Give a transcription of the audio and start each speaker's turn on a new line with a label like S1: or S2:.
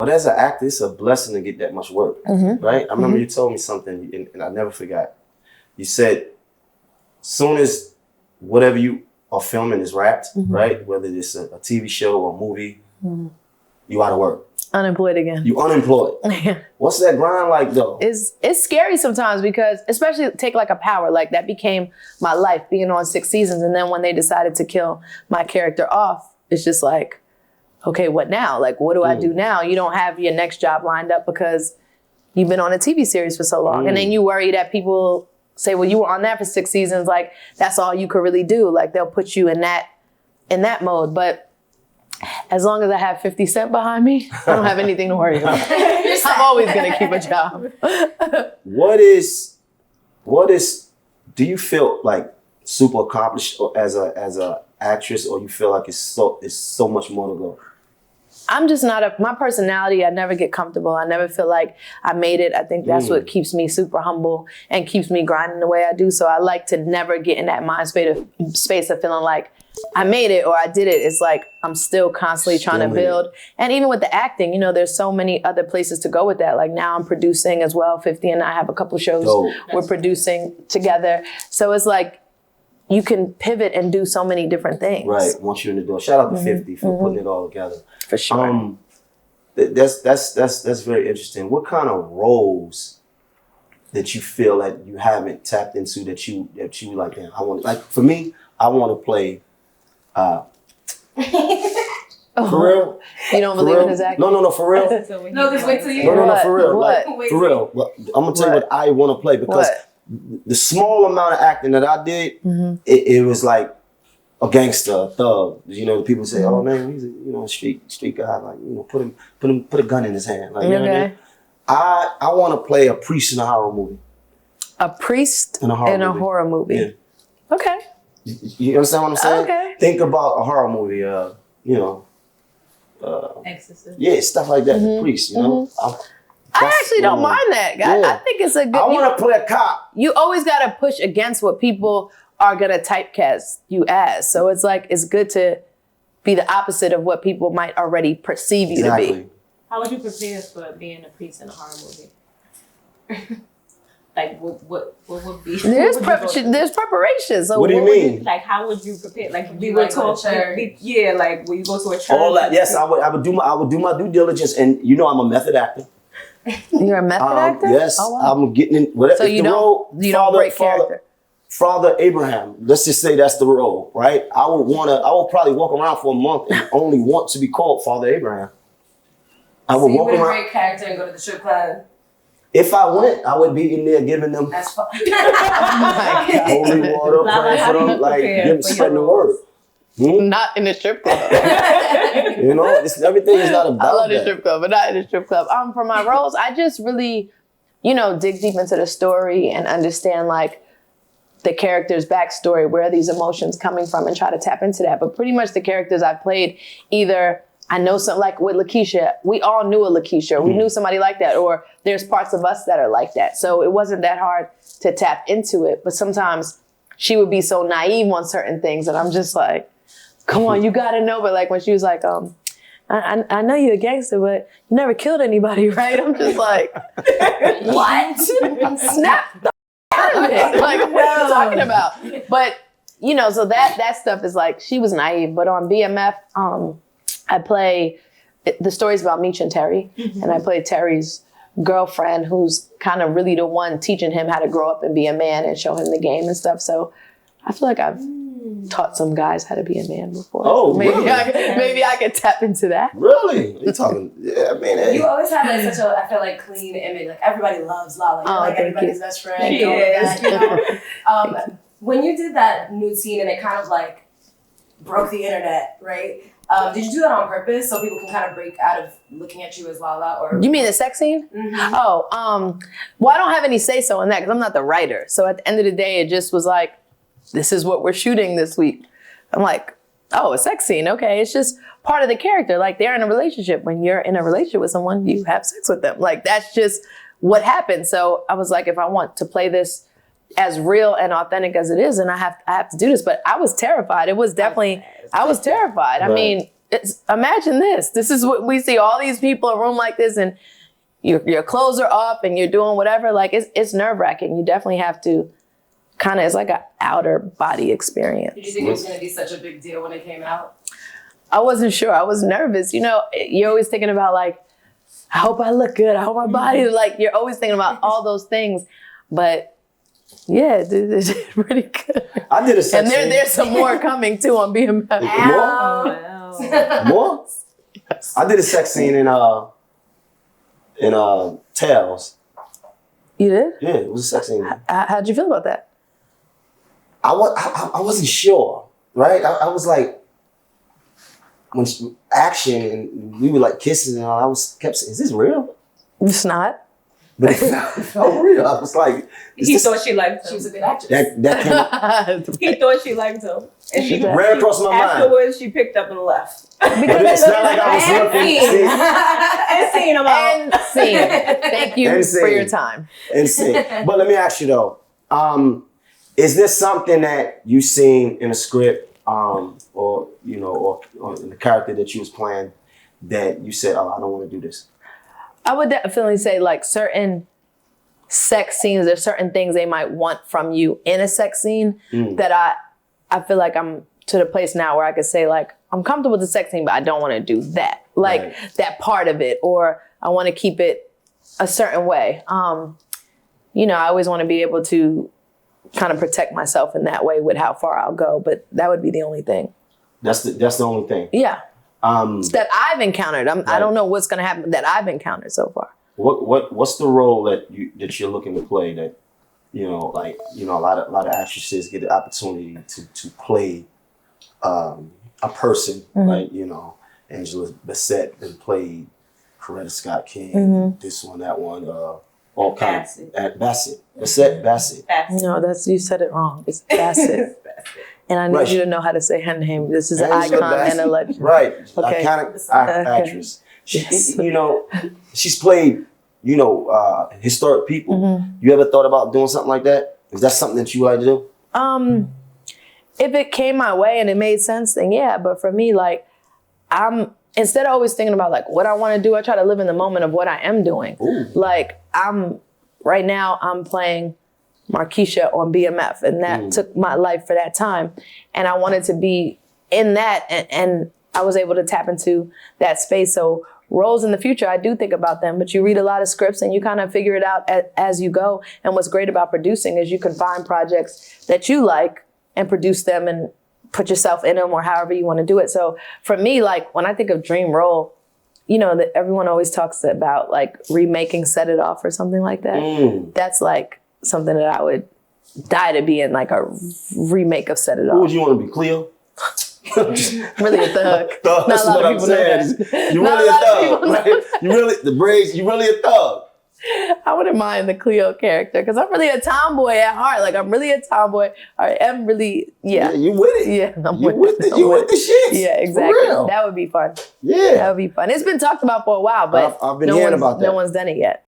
S1: But as an actor, it's a blessing to get that much work, right? I remember you told me something, and I never forgot. You said, soon as whatever you are filming is wrapped, right? Whether it's a TV show or a movie, you out of work.
S2: Unemployed again.
S1: You unemployed. What's that grind like though?
S2: It's scary sometimes because, especially take like a Power, like that became my life, being on 6 seasons. And then when they decided to kill my character off, it's just like, okay, what now? Like, what do I do now? You don't have your next job lined up because you've been on a TV series for so long. And then you worry that people say, well, you were on that for 6 seasons. Like, that's all you could really do. Like, they'll put you in that mode. But as long as I have 50 Cent behind me, I don't have anything to worry about. I'm always going to keep a job.
S1: Do you feel like super accomplished as a actress, or you feel like it's so much more to go?
S2: I'm just not my personality, I never get comfortable. I never feel like I made it. I think that's what keeps me super humble and keeps me grinding the way I do. So I like to never get in that mind space of feeling like I made it or I did it. It's like I'm still constantly trying to build. And even with the acting, you know, there's so many other places to go with that. Like now I'm producing as well. 50 and I have a couple of shows we're producing together. So it's like you can pivot and do so many different things.
S1: Right, once you're in the door. Shout out to 50 for putting it all together.
S2: For sure.
S1: That's very interesting. What kind of roles that you feel like you haven't tapped into that you like, man, I want, like for me, I want to play for real?
S2: You don't believe in his acting?
S1: No, for real.
S3: No, just wait till you.
S1: No, for real.
S2: What?
S1: Like, for real. Well, I'm gonna tell you what I want to play because the small amount of acting that I did, it was like a gangster, a thug. You know, people say, "Oh man, he's a street guy." Like, you know, put a gun in his hand. Like, you know what I mean? I want to play a priest in a horror movie.
S2: A priest in a horror movie.
S1: Yeah.
S2: Okay.
S1: You understand what I'm saying?
S2: Okay.
S1: Think about a horror movie.
S3: Exorcist.
S1: Yeah, stuff like that. The priest. You know.
S2: I actually don't mind that. I think it's a good.
S1: I want to play a cop.
S2: You always got to push against what people are gonna typecast you as. So it's like it's good to be the opposite of what people might already perceive you to be.
S3: How would you prepare for being a priest in a horror movie? Like what would be?
S2: There's preparation. So
S1: what do you mean?
S3: Like how would you prepare? Like we would talk. Yeah, like when you go to a church.
S1: All that. Yes, I would do my due diligence, and you know I'm a method actor.
S2: You're a method actor?
S1: Yes, oh, wow. I'm getting in. Whatever.
S2: So you don't break character.
S1: Father Abraham, let's just say that's the role, right? I would probably walk around for a month and only want to be called Father Abraham. I would walk around.
S3: Break character and go to the strip club.
S1: If I went, I would be in there giving them holy water, praying for them, like them spreading the word.
S2: Not in the strip club.
S1: You know, everything is not about that.
S2: I love the strip club, but not in the strip club. For my roles, I just really, dig deep into the story and understand like the character's backstory, where are these emotions coming from, and try to tap into that. But pretty much the characters I've played, either I know some, like with Lakeisha, we all knew a Lakeisha. We knew somebody like that, or there's parts of us that are like that. So it wasn't that hard to tap into it. But sometimes she would be so naive on certain things, and I'm just like, come on, you gotta know. But like when she was like, I know you're a gangster, but you never killed anybody, right? I'm just like, what? Snap the out of it. Like, what are you talking about? But, so that stuff is like, she was naive. But on BMF, I play, the story's about Meech and Terry. And I play Terry's girlfriend, who's kind of really the one teaching him how to grow up and be a man and show him the game and stuff. So I feel like I've taught some guys how to be a man before.
S1: Oh,
S2: maybe
S1: really?
S2: Maybe I could tap into that.
S1: Really? You're talking, yeah, man. Hey.
S4: You always have like such a, I feel like, clean image. Like everybody loves Lala. You're like everybody's best friend.
S3: She is.
S4: When you did that nude scene and it kind of like broke the internet, right? Did you do that on purpose so people can kind of break out of looking at you as Lala? Or
S2: you mean the sex scene? Oh, well, I don't have any say so in that because I'm not the writer. So at the end of the day, it just was like, this is what we're shooting this week. I'm like, oh, a sex scene. Okay. It's just part of the character. Like they're in a relationship. When you're in a relationship with someone, you have sex with them. Like that's just what happens. So I was like, if I want to play this as real and authentic as it is, and I have to do this. But I was terrified. It was definitely, I was terrified. Right. I mean, imagine this. This is what we see. All these people in a room like this, and your clothes are up, and you're doing whatever. Like it's nerve wracking. You definitely have to kind of. It's like an outer body experience.
S4: Did you think it was going to be such a big deal when it came out?
S2: I wasn't sure. I was nervous. You know, you're always thinking about like, I hope I look good. I hope my body is like. You're always thinking about all those things, but. Yeah, it did pretty good.
S1: I did a sex scene.
S2: And there's some more coming too on BMF.
S1: More? Yes. I did a sex scene in Tails.
S2: You did?
S1: Yeah, it was a sex scene.
S2: How'd you feel about that?
S1: I wasn't sure, right? I was like, when action and we were like kissing and all, kept saying, is this real?
S2: It's not.
S1: But it felt real. I was like,
S3: he thought she liked him.
S4: She was a good actress.
S1: That
S3: He thought she liked him. And she
S1: ran across my mind.
S3: Afterwards, she picked up and left.
S1: But it's not like I was looking.
S3: And seen him out.
S2: And seen. Thank you for your time.
S1: And seen. But let me ask you though, is this something that you seen in a script, or in the character that you was playing, that you said, oh, I don't want to do this?
S2: I would definitely say like certain sex scenes, there's certain things they might want from you in a sex scene that I feel like I'm to the place now where I could say like, I'm comfortable with the sex scene, but I don't want to do that. Like that part of it, or I want to keep it a certain way. I always want to be able to kind of protect myself in that way with how far I'll go, but that would be the only thing.
S1: That's the only thing.
S2: Yeah. That I've encountered. I don't know what's going to happen that I've encountered so far.
S1: What's the role that you're looking to play that, a lot of actresses get the opportunity to play a person, like, Angela Bassett and played Coretta Scott King, this one, that one, all kinds of Bassett.
S2: No, you said it wrong. It's Bassett. And I need you to know how to say her name. This is an icon and a legend.
S1: Right.
S2: Okay.
S1: Iconic actress. She's played, historic people. You ever thought about doing something like that? Is that something that you like to do?
S2: If it came my way and it made sense, then yeah. But for me, like, instead of always thinking about like what I want to do, I try to live in the moment of what I am doing. Ooh. Like right now I'm playing Markeisha on BMF, and that took my life for that time. And I wanted to be in that, and I was able to tap into that space. So roles in the future, I do think about them, but you read a lot of scripts and you kind of figure it out as you go. And what's great about producing is you can find projects that you like and produce them and put yourself in them or however you want to do it. So for me, like when I think of dream role, that everyone always talks about like remaking Set It Off or something like that. That's like something that I would die to be in, like a remake of Set It Off.
S1: Who would you want to be, Cleo?
S2: Really a thug.
S1: That's what I'm saying. You're really a thug, right? You're really a thug.
S2: I wouldn't mind the Cleo character because I'm really a tomboy at heart. Like I'm really a tomboy. I am really, yeah.
S1: You with it.
S2: Yeah, I'm
S1: with it. You with the shit.
S2: Yeah, exactly. That would be fun.
S1: Yeah.
S2: That would be fun. It's been talked about for a while, but
S1: I've been hearing about that.
S2: No one's done it yet.